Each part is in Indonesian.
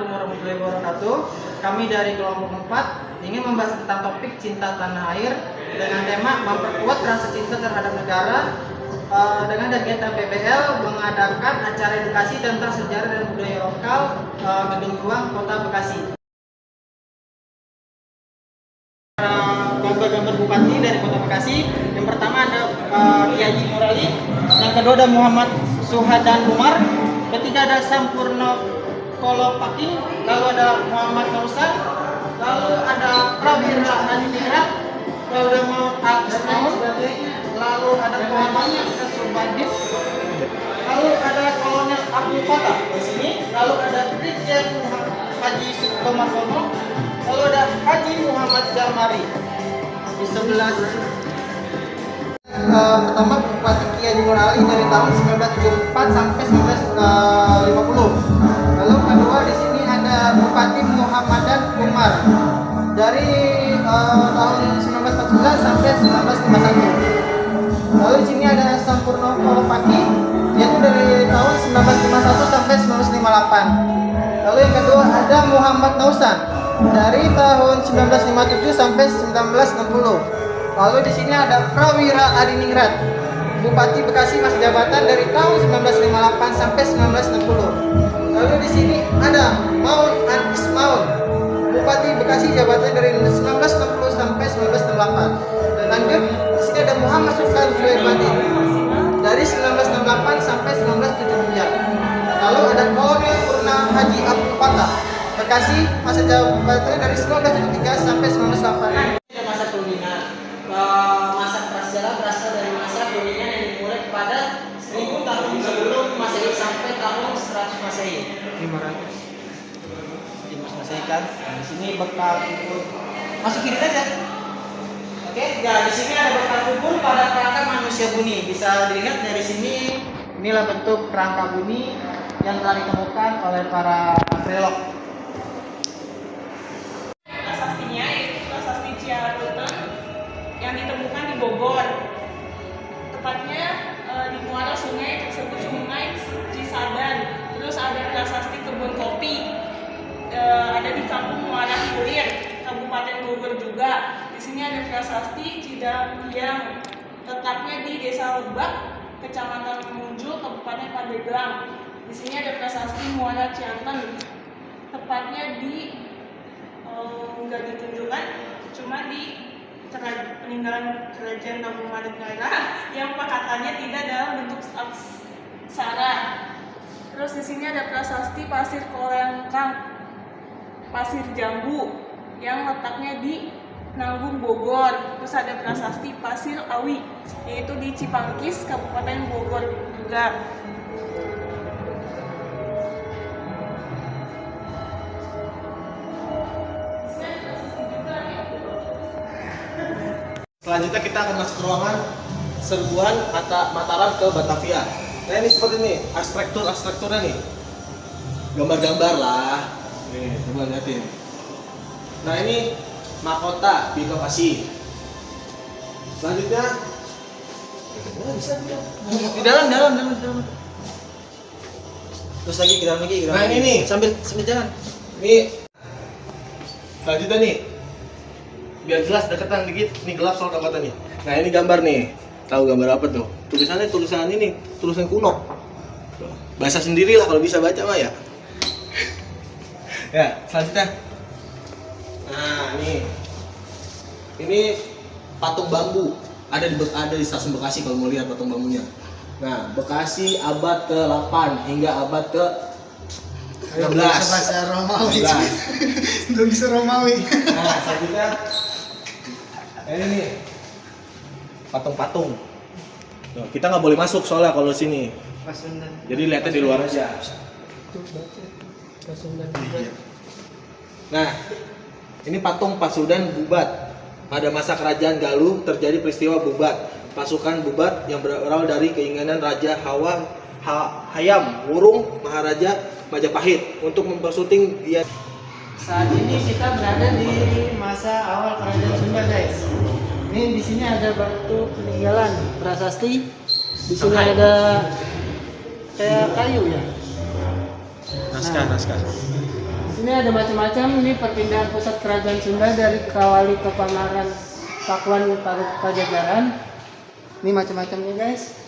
Assalamualaikum warahmatullahi wabarakatuh. Kami dari kelompok 4 ingin membahas tentang topik cinta tanah air dengan tema memperkuat rasa cinta terhadap negara dengan kegiatan PBL mengadakan acara edukasi tentang sejarah dan budaya lokal Gedung Ruang Kota Bekasi. Gambar-gambar bupati dari Kota Bekasi. Yang pertama ada Kiai Haji Murali, yang kedua ada Muhammad Suhadan Umar, ketiga ada Sampurno Kolopaki, lalu ada Muhammad Nausan, lalu ada Prawira Hadiningrat, lalu ada Muhammad Ismail, lalu ada Muhammad Subadin, lalu ada Kolonel Abdul Fatah di sini, lalu ada Brigjen Haji Sukomargono, lalu ada Haji Muhammad Jamari di sebelah. Pertama Bupati Kiai Haji Murali dari tahun 1974 sampai 1950. Lalu kedua di sini ada Bupati Muhammadan Umar dari tahun 1949 sampai 1951. Lalu di sini ada Sampurno Kolopaki yaitu dari tahun 1951 sampai 1958. Lalu yang kedua ada Muhammad Nausan dari tahun 1957 sampai 1960. Lalu di sini ada Prawira Hadiningrat, Bupati Bekasi masa jabatan dari tahun 1958 sampai 1960. Lalu di sini ada Maun An Ismail, Bupati Bekasi jabatan dari 1960 sampai 1968. Dan lanjut di sini ada Muhammad Sultan Suhermadi dari 1968 sampai 1973. Lalu ada Kolonel Purna Haji Abdul Fatah, Bekasi masa jabatan dari 1973 sampai 1908. Masa kulinan. Masa prasejarah berasal dari masa kulinan yang dimulai pada 1000 tahun sebelum Masehi sampai tahun 100 Masehi. 500 Masehi kan? Di sini bekal kubur. Masuk kiri aja. Oke, ya di sini ada bekal kubur pada kerangka manusia bumi. Bisa dilihat dari sini. Inilah bentuk kerangka bumi yang telah ditemukan oleh para arkeolog. Prasastinya yaitu prasasti Ciarutan yang ditemukan di Bogor. Tepatnya di muara sungai tersebut Sungai Cisadan. Terus ada prasasti kebun kopi. Ada di Kampung Muara Hilir, Kabupaten Bogor juga. Di sini ada prasasti Cidambiang, letaknya di Desa Lebak, Kecamatan Kemunjul, Kabupaten Pandeglang. Di sini ada prasasti Muara Cianten, tepatnya di nggak ditunjukkan, cuma di peninggalan kerajaan Tarumanegara yang pakatannya tidak dalam bentuk aksara. Terus di sini ada prasasti Pasir Kolengkang, Pasir Jambu yang letaknya di Nanggung Bogor. Terus ada prasasti Pasir Awi yaitu di Cipangkis, Kabupaten Bogor juga. Selanjutnya kita akan masuk ke ruangan serbuan Mataram ke Batavia. Nah ini seperti ini, arsitekturnya nih, gambar-gambar lah. Nih, coba liatin. Nah ini mahkota di lokasi. Selanjutnya, bisa Di dalam. Terus lagi ke dalam lagi. Nah ini nih, Sambil jalan. Ini selanjutnya nih, biar jelas deketan dikit, nih gelap soal mata nih. Nah ini gambar nih, tahu gambar apa tuh? Tulisan ini, tulisan kuno. Bahasa sendiri lah kalau bisa baca mah ya. Ya selanjutnya, nah ini patung bambu ada di stasiun Bekasi kalau mau lihat patung bambunya. Nah Bekasi abad ke-8 hingga abad ke-16. Bahasa Romawi. Belum bisa Romawi. Nah selanjutnya ini nih patung-patung. Nah, kita nggak boleh masuk soalnya kalau sini. Pasundan. Jadi lihatnya di luar aja. Nah, ini patung Pasudan Bubat. Pada masa kerajaan Galuh terjadi peristiwa Bubat. Pasukan Bubat yang berawal dari keinginan Raja Hayam Wurung Maharaja Majapahit untuk mempersuting dia. Saat ini kita berada di masa awal kerajaan Sunda, guys. Ini di sini ada batu peninggalan prasasti. Di sini ada kayak kayu ya. Naskah. Di Sini ada macam-macam. Ini perpindahan pusat kerajaan Sunda dari Kawali ke Pamaran Pakuan Pajajaran. Ini macam-macamnya guys.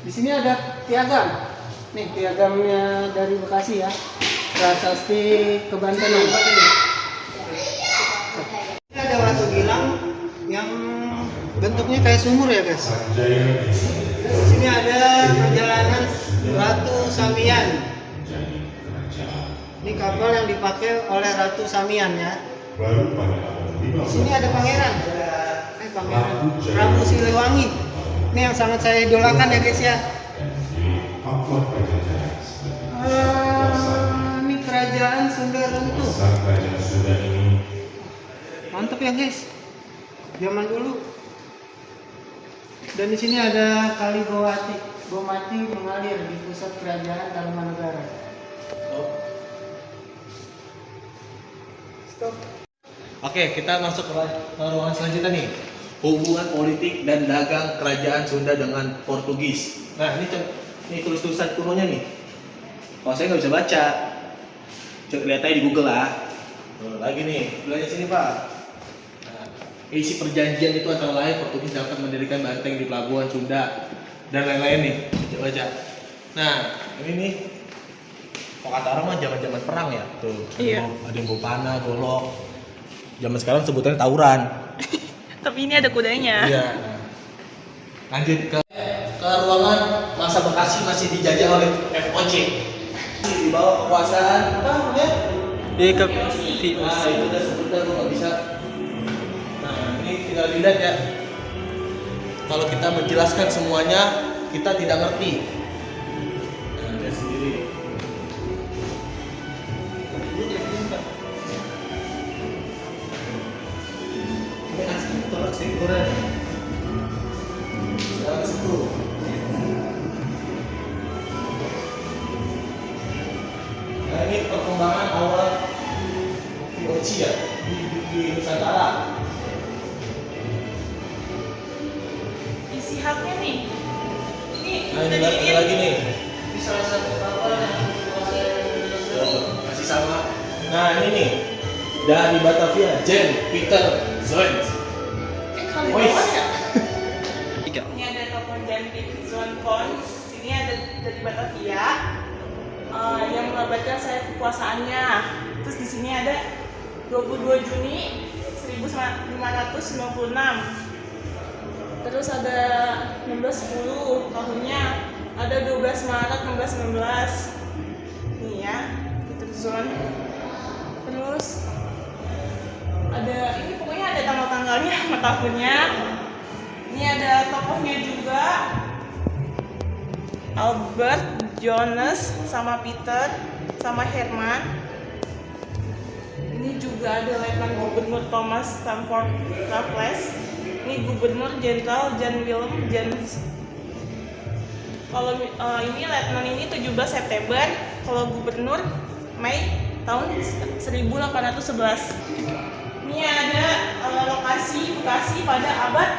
Di sini ada piagam. Nih piagamnya dari Bekasi ya. Prasasti Kebantenan. Ini ada batu gilang yang bentuknya kayak sumur ya guys. Di sini ada perjalanan Ratu Samian. Ini kapal yang dipakai oleh Ratu Samian ya. Di sini ada pangeran. Pangeran Prabu Siliwangi. Ini yang sangat saya idolakan ya guys ya. Ini kerajaan Sunda runtuh. Mantap ya guys. Zaman dulu. Dan di sini ada Kali Gomati mengalir di pusat kerajaan Tarumanegara. Stop. Oke, kita masuk ke ruangan selanjutnya nih. Hubungan politik dan dagang kerajaan Sunda dengan Portugis. Nah, ini tulis-tulisan kunonya nih. Kalau saya nggak bisa baca, coba lihat aja di Google lah. Lagi nih, belajar sini Pak. Nah, isi perjanjian itu antara lain Portugis dapat mendirikan banteng di pelabuhan Sunda dan lain-lain nih. Coba baca. Nah, ini nih. Kalau kata orang mah zaman-zaman perang ya. Tuh, Iya. ada yang bawa panah, golok. Zaman sekarang sebutannya tawuran. Tapi ini ada kudanya. Iya. Lanjut ke ruangan masa Bekasi masih dijajah oleh FOC. Di bawah kekuasaan apa namanya? Iya Nah, itu udah sebentar gue nggak bisa. Nah, ini tinggal dilihat ya. Kalau kita menjelaskan semuanya, kita tidak ngerti. Nah, lihat sendiri. Ini asli tolak singkuran. Sekarang situ. Nah, ini perkembangan awal VOC ya di Nusantara. Isi haknya nih. Ini Nah, ini udah ada lagi nih. Ini salah satu kapal yang Masih sama. Nah, ini nih. Dari Batavia, Jan Peter Zoens. kali Wih. bawah ya? Ini ada tokoh Jantik Zon Kon. Ini ada dari Batavia yang mengabarkan saya kekuasaannya. Terus di sini ada 22 Juni 1596. Terus ada 1610 tahunnya. Ada 12 Maret 1919. Nih ya, Peter Zon. Terus ada ini pokoknya ada tanggal-tanggalnya sama tahunnya. Ini ada tokohnya juga, Albert, Jonas, sama Peter, sama Herman. Ini juga ada Letnan Gubernur Thomas Stamford Raffles. Ini Gubernur Jenderal Jan Willem Jans. Kalau ini Letnan ini 17 September, kalau Gubernur Mei tahun 1811. Ini ada lokasi Bekasi pada abad.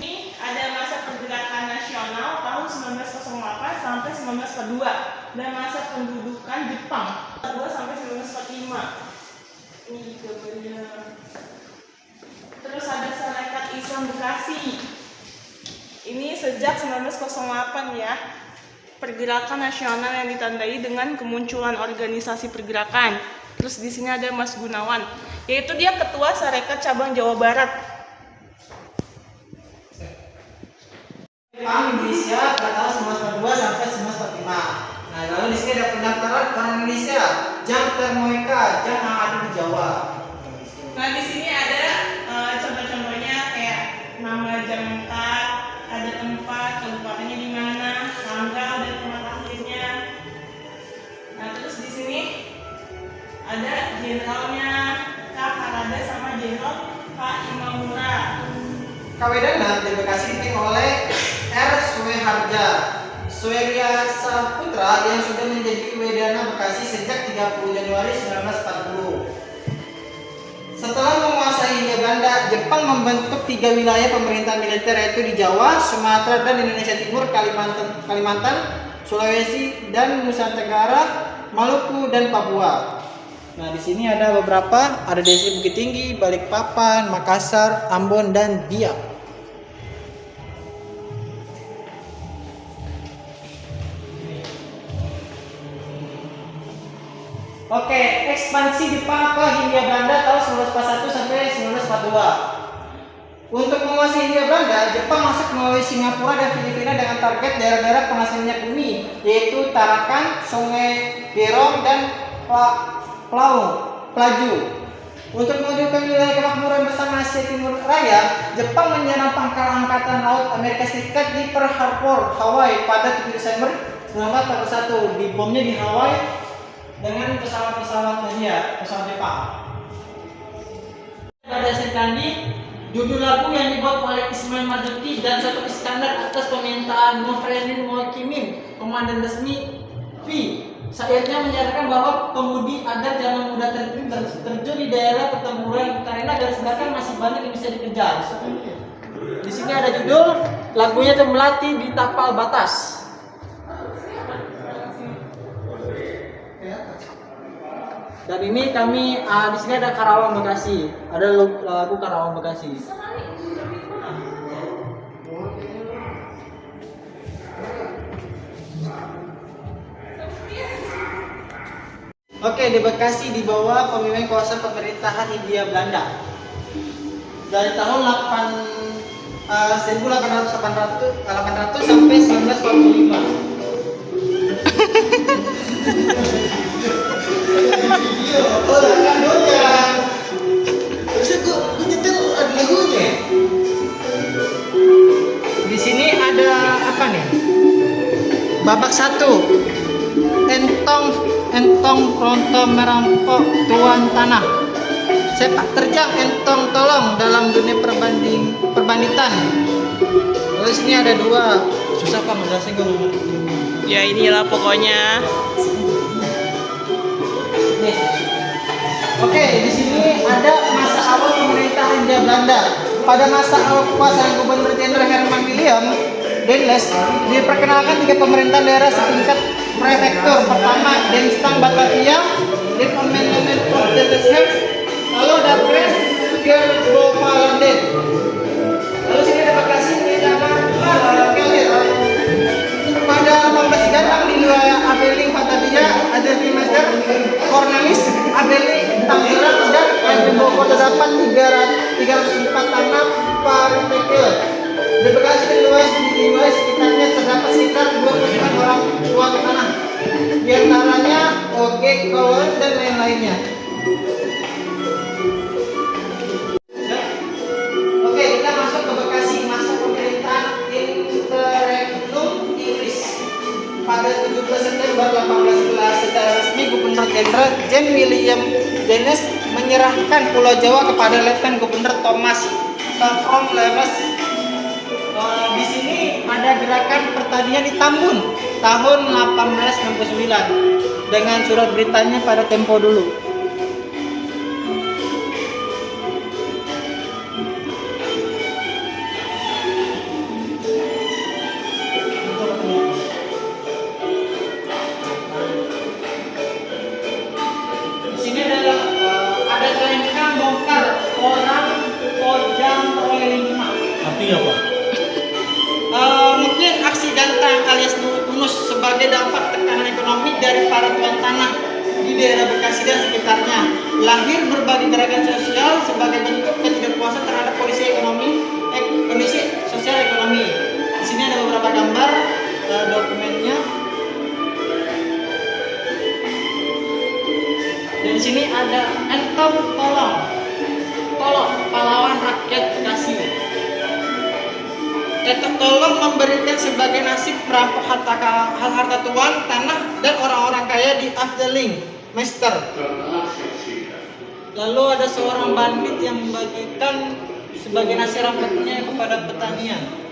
Ini ada masa pergerakan nasional tahun 1908 sampai 1942 dan masa pendudukan Jepang 2 sampai 1945. Ini gambarnya. Terus ada Sarekat Islam Bekasi. Ini sejak 1908 ya. Pergerakan nasional yang ditandai dengan kemunculan organisasi pergerakan. Terus di sini ada Mas Gunawan, yaitu dia ketua Sarekat Cabang Jawa Barat. Jepang Indonesia pada tahun 1942 sampai 1945. Nah, lalu di sini ada pendaftaran orang Indonesia, Jang Termoeka, Jang yang ada di Jawa. Nah di sini ada contoh-contohnya kayak nama Jamkat, ada tempat, kabupatennya di mana, tanggal dan tempat lahirnya. Nah terus di sini ada jenderalnya Kak Harada sama jenderal Kak Imamura. Kawedanan di Bekasi dipimpin oleh R. Sueharja Sueria Saputra yang sudah menjadi Wedana Bekasi sejak 30 Januari 1940. Setelah menguasai Hindia Belanda, Jepang membentuk 3 wilayah pemerintahan militer yaitu di Jawa, Sumatera, dan Indonesia Timur, Kalimantan, Sulawesi dan Nusa Tenggara, Maluku dan Papua. Nah, di sini ada beberapa, ada Desa Bukit Tinggi, Balikpapan, Makassar, Ambon dan Biak. Oke, ekspansi Jepang ke Hindia Belanda tahun 1941 sampai 1942. Untuk menguasai Hindia Belanda, Jepang masuk melalui Singapura dan Filipina dengan target daerah-daerah penghasil minyak bumi, yaitu Tarakan, Sungai Berong, dan Plaju. Untuk mewujudkan wilayah kemakmuran bersama Asia Timur Raya, Jepang menyerang pangkal angkatan laut Amerika Serikat di Pearl Harbor, Hawaii pada 7 Desember 1941. Dibomnya di Hawaii dengan pesawat Jepang. Pada Sekandi, judul lagu yang dibuat oleh Ismail Marzuki dan Satu Iskandar atas permintaan Nofrenin Mokimin, Komandan Resmi V. Syairnya menyarankan bahwa pemudi agar jangan mudah terjun di daerah pertempuran karena garis belakang masih banyak yang bisa dikejar. Di sini ada judul lagunya itu Melati di Tapal Batas. Dan ini kami di sini ada Karawang Bekasi, ada lagu Karawang Bekasi. Oke, di Bekasi di bawah pemimpin kuasa pemerintahan Hindia Belanda dari tahun 1800 sampai 1945. Di sini ada apa nih? Babak 1. Entong pronto merampok tuan tanah. Sepak terjang entong tolong dalam dunia perbandingan. Lalu sini ada 2. Susah Pak menjelaskan kalau Ya inilah pokoknya. Oke, di sini ada masa awal pemerintahan Hindia Belanda. Pada masa awal kekuasaan Gubernur Jenderal Herman William Denles diperkenalkan 3 pemerintahan daerah setingkat prefektur. Pertama, Denstang Batavia, Department of Justice, lalu ada Pres Gerbovalanden. Lalu sini ada Bekasi di zaman Kelir. Pada 18 datang di wilayah Abeling Batavia, ada Master Cornelis Abeling Tangerang dan di Bogor terdapat 304 tanah paritekel. Di Bekasi dan di wilayah sekitarnya terdapat sekitar 29 orang tuan tanah, di antaranya Oge, Kawan dan lain-lainnya. Oke, kita masuk ke Bekasi masa pemerintahan Interregnum Inggris. Pada 17 September 1811 secara resmi Gubernur Jenderal John William Dennis menyerahkan Pulau Jawa kepada Letnan Gubernur Thomas Saffron Lewis. Di sini ada gerakan pertanian di Tambun tahun 1869 dengan surat beritanya pada Tempo dulu. Di sini ada kelengkang bongkar orang Pojang Roelingma. Artinya apa? Mungkin aksi gantang alias nurut-nunus sebagai dampak tekanan ekonomi dari para tuan tanah di daerah Bekasi dan sekitarnya. Lahir berbagai gerakan sosial sebagai bentuk ketidakpuasan terhadap kondisi sosial ekonomi. Di sini ada beberapa gambar dokumennya. Dan di sini ada Entong Tolong pahlawan rakyat Bekasi. Entong Tolong memberikan sebagai nasib merampok harta tuan, tanah, dan orang-orang kaya di Afdeling, Meister. Lalu ada seorang bandit yang membagikan sebagai nasib rampoknya kepada petanian.